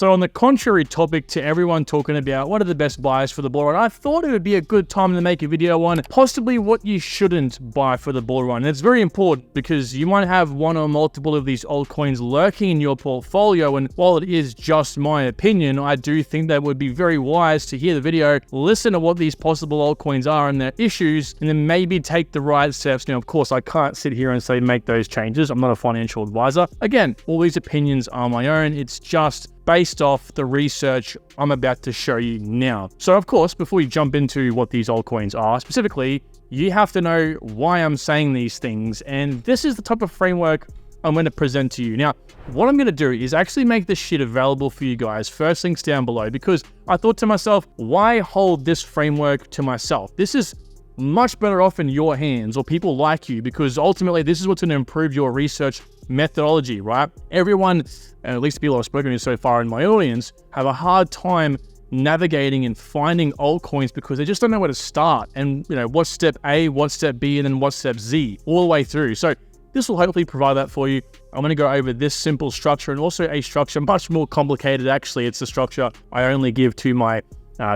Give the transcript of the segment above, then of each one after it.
So on the contrary topic to everyone talking about what are the best buys for the bull run, I thought it would be a good time to make a video on possibly what you shouldn't buy for the bull run. And it's very important because you might have one or multiple of these altcoins lurking in your portfolio. And while it is just my opinion, I do think that it would be very wise to hear the video, listen to what these possible altcoins are and their issues, and then maybe take the right steps. Now, of course, I can't sit here and say make those changes. I'm not a financial advisor. Again, all these opinions are my own. It's just based off the research I'm about to show you now. So of course, before we jump into what these altcoins are specifically, you have to know why I'm saying these things. And this is the type of framework I'm going to present to you. Now, what I'm going to do is actually make this shit available for you guys. First links down below, because I thought to myself, why hold this framework to myself? This is much better off in your hands or people like you, because ultimately this is what's going to improve your research methodology, right? Everyone, at least the people I've spoken to so far in my audience, have a hard time navigating and finding altcoins because they just don't know where to start. And what's step A, what's step B, and then what's step Z all the way through. So this will hopefully provide that for you. I'm going to go over this simple structure and also a structure much more complicated. Actually, it's the structure I only give to my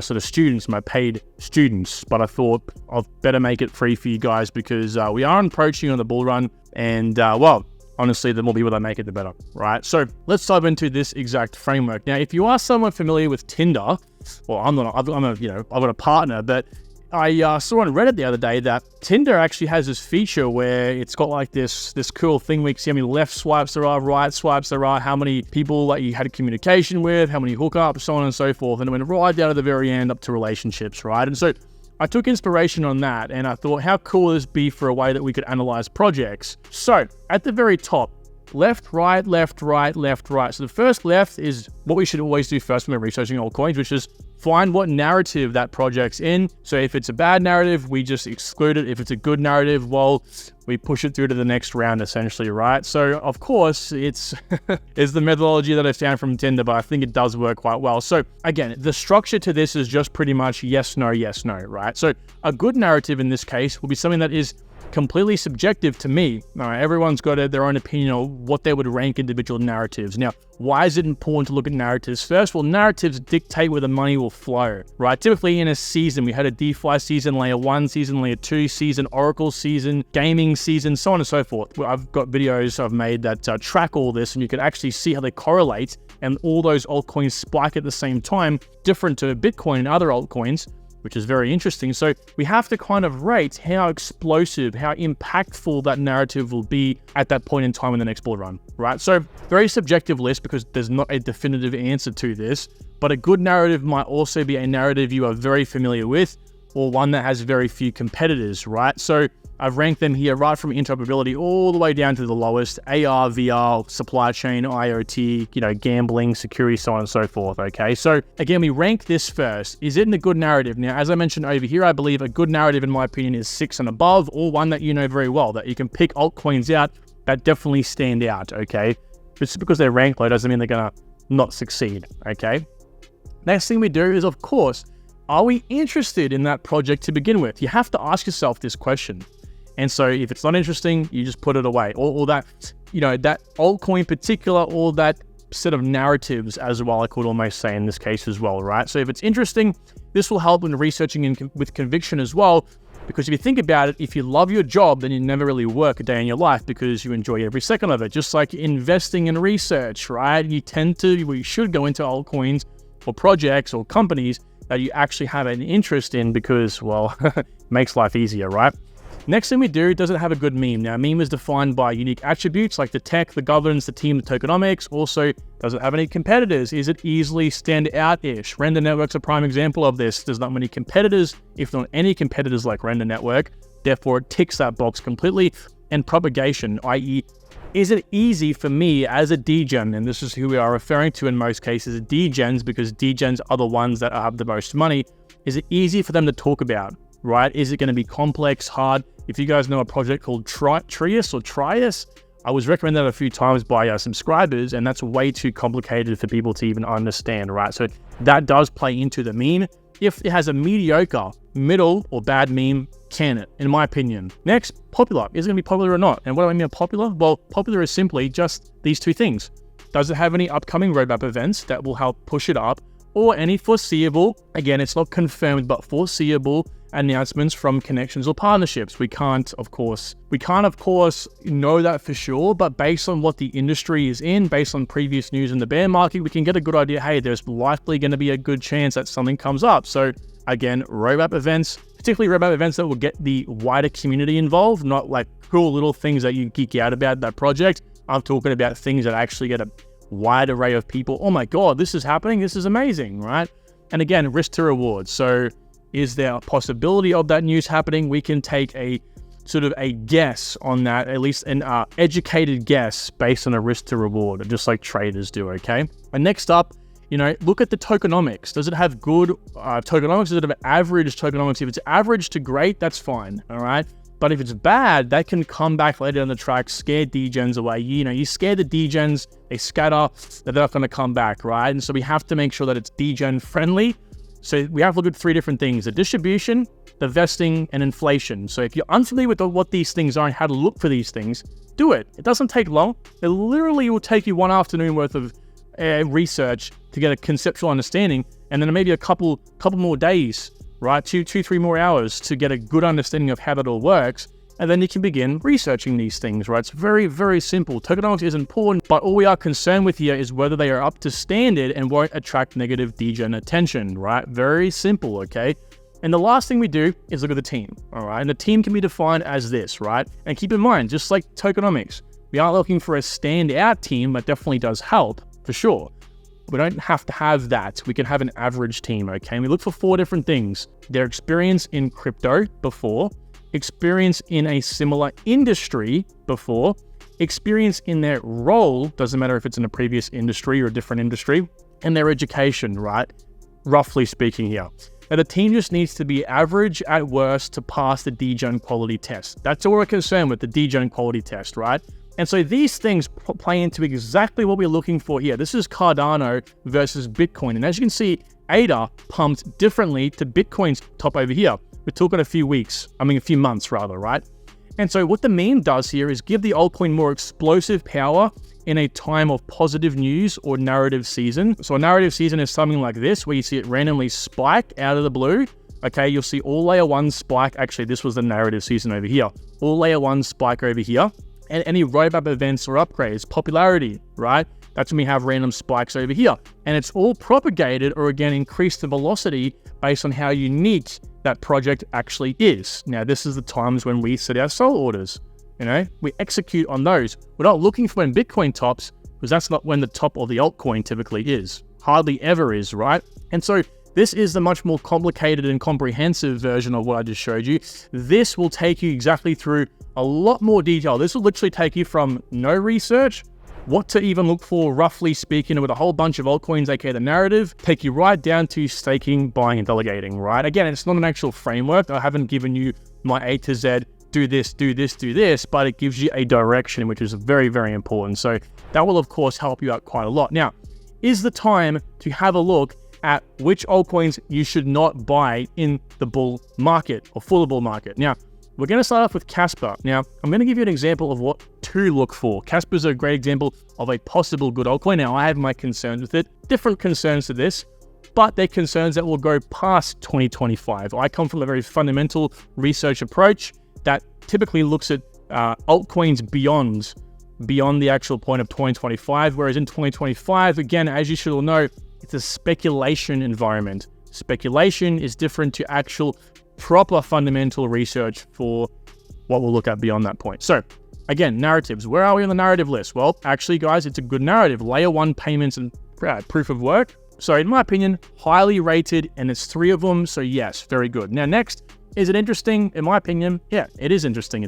sort of students, my paid students, but I thought I'd better make it free for you guys because we are approaching on the bull run, and well, honestly, the more people that make it, the better, right? So let's dive into this exact framework. Now, if you are someone familiar with Tinder, well, I'm not. I've got a partner, but I saw on Reddit the other day that Tinder actually has this feature where it's got like this cool thing where you can see how many left swipes there are, right swipes there are, how many people that you had communication with, how many hookups, so on and so forth. And it went right down to the very end up to relationships, right? And so I took inspiration on that and I thought, how cool would this be for a way that we could analyze projects? So at the very top, left, right, left, right, left, right. So the first left is what we should always do first when we're researching altcoins, which is find what narrative that project's in. So if it's a bad narrative, we just exclude it. If it's a good narrative, well, we push it through to the next round, essentially, right? So of course, it's the methodology that I found from Tinder, but I think it does work quite well. So again, the structure to this is just pretty much yes, no, right? So a good narrative in this case will be something that is completely subjective to me. All right, everyone's got their own opinion on what they would rank individual narratives. Now, why is it important to look at narratives first? Well, narratives dictate where the money will flow, right? Typically in a season, we had a DeFi season, layer 1 season, layer 2 season, Oracle season, gaming season, so on and so forth. I've got videos I've made that track all this, and you can actually see how they correlate, and all those altcoins spike at the same time, different to Bitcoin and other altcoins, which is very interesting. So we have to kind of rate how explosive, how impactful that narrative will be at that point in time in the next bull run, right? So very subjective list because there's not a definitive answer to this, but a good narrative might also be a narrative you are very familiar with or one that has very few competitors, right? So I've ranked them here right from interoperability all the way down to the lowest: AR, VR, supply chain, IoT, gambling, security, so on and so forth, okay? So again, we rank this first. Is it in a good narrative? Now, as I mentioned over here, I believe a good narrative, in my opinion, is 6 and above, or one that you know very well, that you can pick altcoins out that definitely stand out, okay? Just because they're ranked low doesn't mean they're gonna not succeed, okay? Next thing we do is, of course, are we interested in that project to begin with? You have to ask yourself this question. And so if it's not interesting, you just put it away. Or that, that altcoin in particular, or that set of narratives as well, I could almost say in this case as well, right? So if it's interesting, this will help when researching with conviction as well. Because if you think about it, if you love your job, then you never really work a day in your life because you enjoy every second of it. Just like investing in research, right? You should go into altcoins or projects or companies that you actually have an interest in because, well, it makes life easier, right? Next thing we do, does it have a good meme? Now, meme is defined by unique attributes like the tech, the governance, the team, the tokenomics. Also, does it have any competitors? Is it easily stand out-ish? Render Network's a prime example of this. There's not many competitors, if not any competitors like Render Network. Therefore, it ticks that box completely. And propagation, i.e., is it easy for me as a degen, and this is who we are referring to in most cases, degens, because degens are the ones that have the most money. Is it easy for them to talk about, right? Is it going to be complex, hard? If you guys know a project called Trius, I was recommended that a few times by subscribers, and that's way too complicated for people to even understand, right? So that does play into the meme. If it has a mediocre, middle, or bad meme, can it, in my opinion. Next, popular. Is it going to be popular or not? And what do I mean by popular? Well, popular is simply just these two things: Does it have any upcoming roadmap events that will help push it up, or any foreseeable, again, it's not confirmed, but foreseeable announcements from connections or partnerships? We can't, of course, know that for sure, but based on what the industry is in, based on previous news in the bear market, we can get a good idea, hey, there's likely going to be a good chance that something comes up. So again, roadmap events, particularly roadmap events that will get the wider community involved, not like cool little things that you geek out about that project. I'm talking about things that actually get a wide array of people. Oh my God, this is happening. This is amazing, right? And again, risk to reward. So is there a possibility of that news happening? We can take a sort of a guess on that, at least an educated guess based on a risk to reward, just like traders do, okay? And next up, look at the tokenomics. Does it have good tokenomics? Does it have average tokenomics? If it's average to great, that's fine, all right? But if it's bad, that can come back later down the track, scare degens away. You scare the degens, they scatter, they're not going to come back, right? And so we have to make sure that it's degen friendly. So we have to look at three different things: the distribution, the vesting, and inflation. So if you're unfamiliar with what these things are and how to look for these things, do it. It doesn't take long. It literally will take you one afternoon worth of research to get a conceptual understanding, and then maybe a couple more days, right? Two, 3 more hours to get a good understanding of how that all works. And then you can begin researching these things, right? It's very, very simple. Tokenomics is important, but all we are concerned with here is whether they are up to standard and won't attract negative degen attention, right? Very simple, okay? And the last thing we do is look at the team, all right? And the team can be defined as this, right? And keep in mind, just like tokenomics, we aren't looking for a standout team, but definitely does help, for sure. We don't have to have that. We can have an average team, okay? And we look for 4 different things: their experience in crypto before, experience in a similar industry before, experience in their role, doesn't matter if it's in a previous industry or a different industry, and their education, right? Roughly speaking here. Now, the team just needs to be average at worst to pass the degen quality test. That's all we're concerned with, the degen quality test, right? And so these things play into exactly what we're looking for here. This is Cardano versus Bitcoin. And as you can see, ADA pumped differently to Bitcoin's top over here. We're talking a few months rather, right? And so what the meme does here is give the altcoin more explosive power in a time of positive news or narrative season. So a narrative season is something like this, where you see it randomly spike out of the blue. Okay, you'll see all layer 1 spike. Actually, this was the narrative season over here. All layer 1 spike over here. And any roadmap events or upgrades, popularity, right? That's when we have random spikes over here. And it's all propagated or again, increase the velocity based on how unique that project actually is. Now, this is the times when we set our sell orders. We execute on those. We're not looking for when Bitcoin tops, because that's not when the top of the altcoin typically is. Hardly ever is, right? And so this is the much more complicated and comprehensive version of what I just showed you. This will take you exactly through a lot more detail. This will literally take you from no research, what to even look for, roughly speaking, with a whole bunch of altcoins, aka the narrative, take you right down to staking, buying, and delegating, right? Again, it's not an actual framework. I haven't given you my A to Z, do this, do this, do this, but it gives you a direction, which is very, very important. So that will, of course, help you out quite a lot. Now, is the time to have a look at which altcoins you should not buy in the bull market or for the bull market. Now, we're going to start off with Casper. Now, I'm going to give you an example of what to look for. Casper is a great example of a possible good altcoin. Now, I have my concerns with it, different concerns to this, but they're concerns that will go past 2025. I come from a very fundamental research approach that typically looks at altcoins beyond the actual point of 2025, whereas in 2025, again, as you should all know, it's a speculation environment. Speculation is different to actual proper fundamental research for what we'll look at beyond that point. So again, narratives. Where are we on the narrative list? Well, actually, guys, it's a good narrative. Layer 1 payments and proof of work. So in my opinion, highly rated, and it's 3 of them. So yes, very good. Now next, is it interesting? In my opinion, yeah, it is interesting.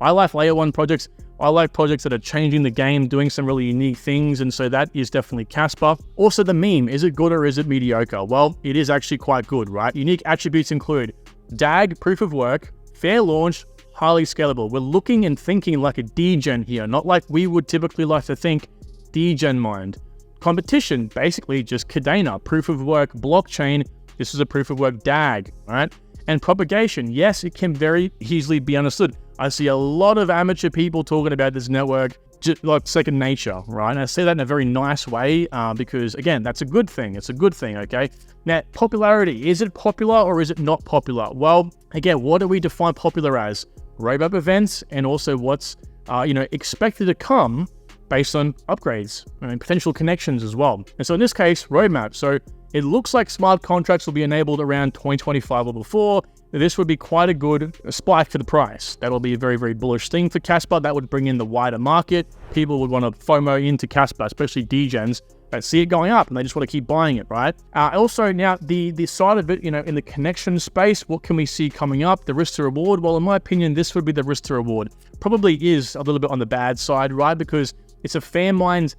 I like layer 1 projects. I like projects that are changing the game, doing some really unique things, and so that is definitely Casper. Also, the meme, is it good or is it mediocre? Well, it is actually quite good, right? Unique attributes include DAG, proof of work, fair launch, highly scalable. We're looking and thinking like a degen here, not like we would typically like to think degen mind. Competition, basically just Cadena, proof of work, blockchain. This is a proof of work DAG, right? And propagation, yes, it can very easily be understood. I see a lot of amateur people talking about this network, just like second nature, right? And I say that in a very nice way because, again, that's a good thing. It's a good thing, okay? Now, popularity. Is it popular or is it not popular? Well, again, what do we define popular as? Roadmap events and also what's, expected to come based on upgrades and potential connections as well. And so in this case, roadmap. So it looks like smart contracts will be enabled around 2025 or before. This would be quite a good spike for the price. That'll be a very, very bullish thing for Casper. That would bring in the wider market. People would want to FOMO into Casper, especially degens that see it going up and they just want to keep buying it, right? Also, now the side of it, in the connection space, what can we see coming up? The risk to reward. Well, in my opinion, this would be the risk to reward. Probably is a little bit on the bad side, right? Because it's a fan-mined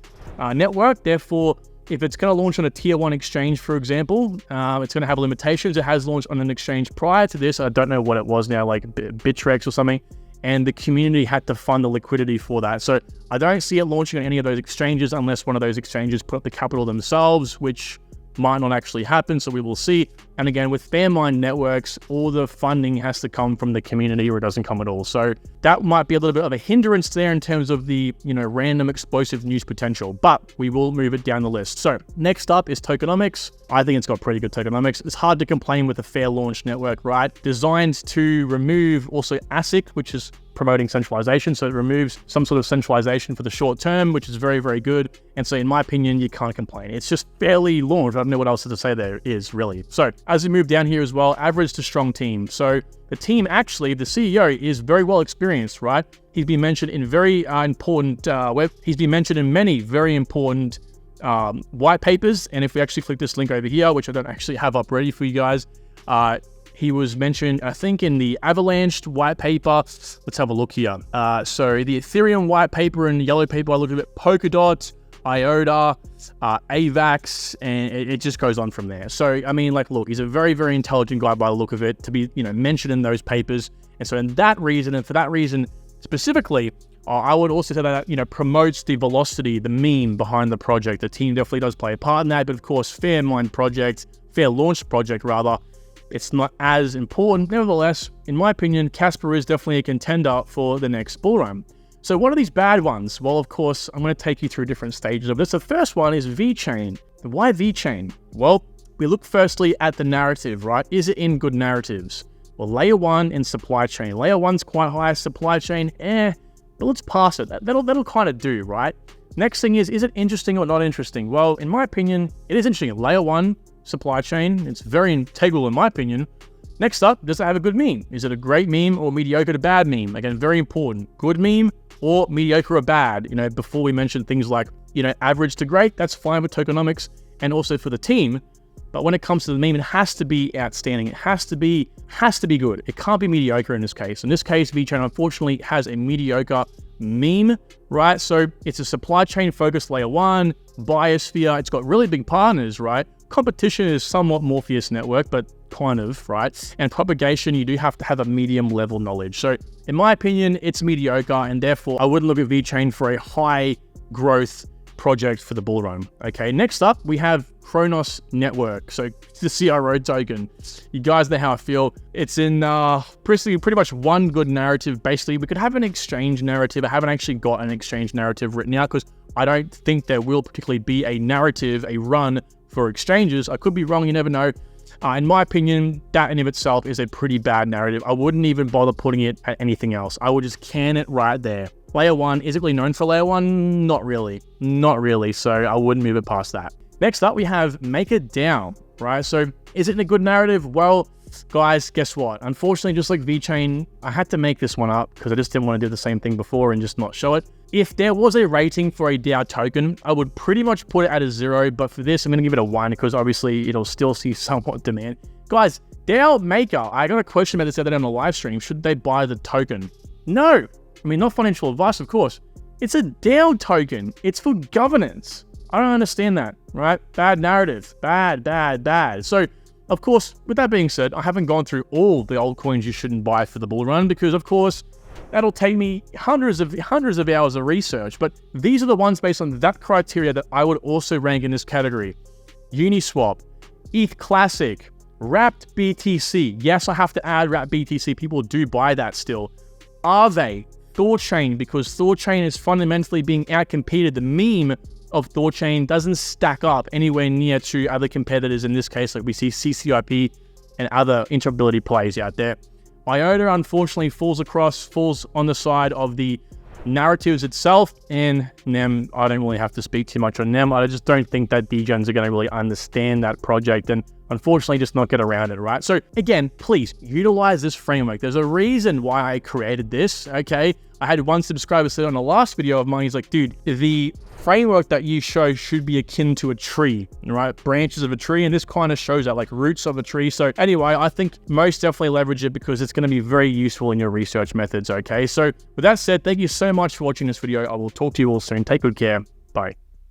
network. Therefore, if it's going to launch on a tier 1 exchange, for example, it's going to have limitations. It has launched on an exchange prior to this. I don't know what it was now, like Bittrex or something. And the community had to fund the liquidity for that. So I don't see it launching on any of those exchanges unless one of those exchanges put up the capital themselves, which might not actually happen, so we will see. And again, with fan-mined networks, all the funding has to come from the community or it doesn't come at all. So that might be a little bit of a hindrance there in terms of the, random explosive news potential, but we will move it down the list. So next up is tokenomics. I think it's got pretty good tokenomics. It's hard to complain with a fair launch network, right? Designed to remove also ASIC, which is promoting centralization. So it removes some sort of centralization for the short term, which is very, very good. And so in my opinion, you can't complain. It's just fairly launched. I don't know what else to say there is really. So as we move down here as well, average to strong team. So the team actually, the CEO is very well experienced, right? He's been mentioned in very important he's been mentioned in many very important white papers. And if we actually click this link over here, which I don't actually have up ready for you guys, he was mentioned, I think, in the Avalanche white paper. Let's have a look here. So the Ethereum white paper and yellow paper, I looked at it, Polkadot, IOTA, AVAX, and it just goes on from there. So, I mean, look, he's a very, very intelligent guy by the look of it to be, mentioned in those papers. And so in that reason, and for that reason specifically, I would also say that, promotes the velocity, the meme behind the project. The team definitely does play a part in that, but of course, fair launch project rather, it's not as important. Nevertheless, in my opinion, Casper is definitely a contender for the next Bullrun. So what are these bad ones? Well, of course, I'm going to take you through different stages of this. The first one is VeChain. Why VeChain? Well, we look firstly at the narrative, right? Is it in good narratives? Well, layer 1 in supply chain. Layer 1's quite high, supply chain, but let's pass it. That'll kind of do, right? Next thing is it interesting or not interesting? Well, in my opinion, it is interesting. Layer 1, supply chain, it's very integral in my opinion. Next up, does it have a good meme? Is it a great meme or mediocre to bad meme? Again, very important. Good meme or mediocre or bad? Before we mentioned things like, average to great, that's fine with tokenomics and also for the team. But when it comes to the meme, it has to be outstanding. It has to be good. It can't be mediocre in this case. In this case, VeChain unfortunately has a mediocre meme, right? So it's a supply chain focused layer 1, biosphere. It's got really big partners, right? Competition is somewhat Morpheus network, but kind of, right? And propagation, you do have to have a medium level knowledge. So in my opinion, it's mediocre, and therefore I wouldn't look at VeChain for a high growth project for the Bullrun. Okay, next up, we have Kronos Network. So the CRO token. You guys know how I feel. It's in pretty much one good narrative. Basically, we could have an exchange narrative. I haven't actually got an exchange narrative written out because I don't think there will particularly be a narrative, a run for exchanges. I could be wrong, you never know. In my opinion, that in of itself is a pretty bad narrative. I wouldn't even bother putting it at anything else. I would just can it right there. Layer 1, is it really known for layer 1? Not really. So I wouldn't move it past that. Next up, we have MakerDAO, right? So is it in a good narrative? Well, guys, guess what? Unfortunately, just like VeChain, I had to make this one up because I just didn't want to do the same thing before and just not show it. If there was a rating for a DAO token, I would pretty much put it at a 0, but for this, I'm going to give it a 1 because obviously it'll still see somewhat demand. Guys, DAO Maker, I got a question about this the other day on the live stream. Should they buy the token? No. I mean, not financial advice, of course. It's a DAO token. It's for governance. I don't understand that, right? Bad narrative. Bad. So, of course, with that being said, I haven't gone through all the altcoins you shouldn't buy for the Bullrun because, of course, that'll take me hundreds of hours of research. But these are the ones based on that criteria that I would also rank in this category. Uniswap, ETH Classic, Wrapped BTC. Yes, I have to add Wrapped BTC. People do buy that still. Aave, ThorChain, because ThorChain is fundamentally being outcompeted. The meme of ThorChain doesn't stack up anywhere near to other competitors. In this case, like we see CCIP and other interoperability plays out there. IOTA, unfortunately, falls on the side of the narratives itself, and NEM, I don't really have to speak too much on NEM. I just don't think that degens are going to really understand that project, and unfortunately just not get around it, right? So again, please utilize this framework. There's a reason why I created this, okay? I had one subscriber say on the last video of mine, he's like, dude, the framework that you show should be akin to a tree, right? Branches of a tree, and this kind of shows that, like roots of a tree. So anyway, I think most definitely leverage it because it's going to be very useful in your research methods, okay? So with that said, thank you so much for watching this video. I will talk to you all soon. Take good care. Bye.